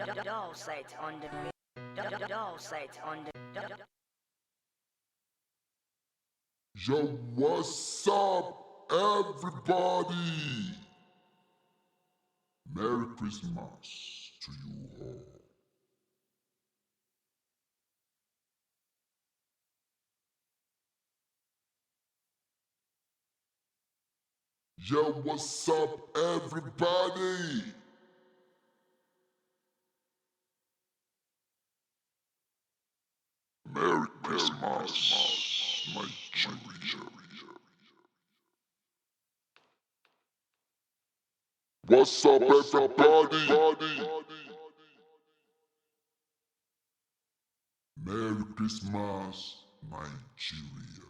Doll site on the doll site on the Yo, what's up, everybody? Merry Christmas to you all. Yo, what's up, everybody? Merry Christmas, Nigeria. What's up, everybody? Merry Christmas, Nigeria.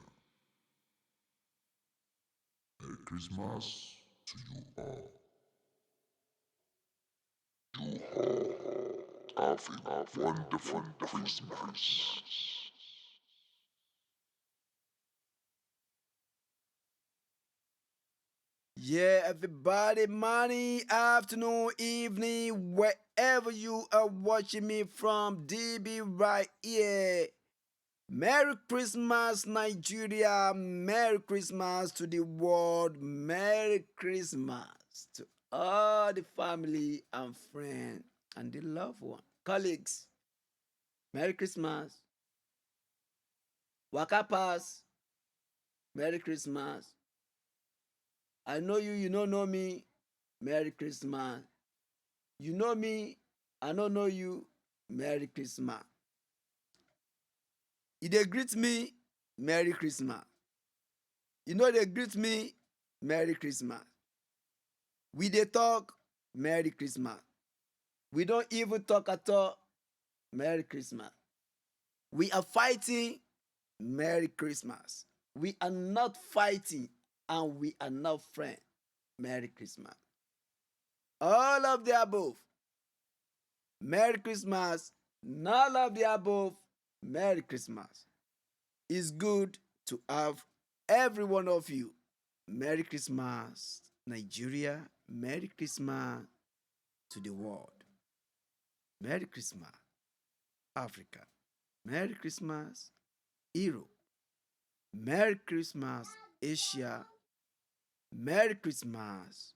Merry Christmas to you all. You all have a wonderful Christmas. Yeah, everybody, morning, afternoon, evening, wherever you are watching me from, DB right here. Merry Christmas, Nigeria. Merry Christmas to the world. Merry Christmas to all the family and friends and the loved one. Colleagues, Merry Christmas. Waka pass. Merry Christmas. I know you, you don't know me. Merry Christmas. You know me, I don't know you. Merry Christmas. You dey greet me, Merry Christmas. You know they greet me, Merry Christmas. We dey talk, Merry Christmas. We don't even talk at all, Merry Christmas. We are fighting, Merry Christmas. We are not fighting and we are not friends, Merry Christmas. All of the above, Merry Christmas. None of the above, Merry Christmas. It's good to have every one of you. Merry Christmas, Nigeria. Merry Christmas to the world. Merry Christmas, Africa. Merry Christmas, Europe. Merry Christmas, Asia. Merry Christmas,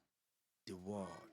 the world.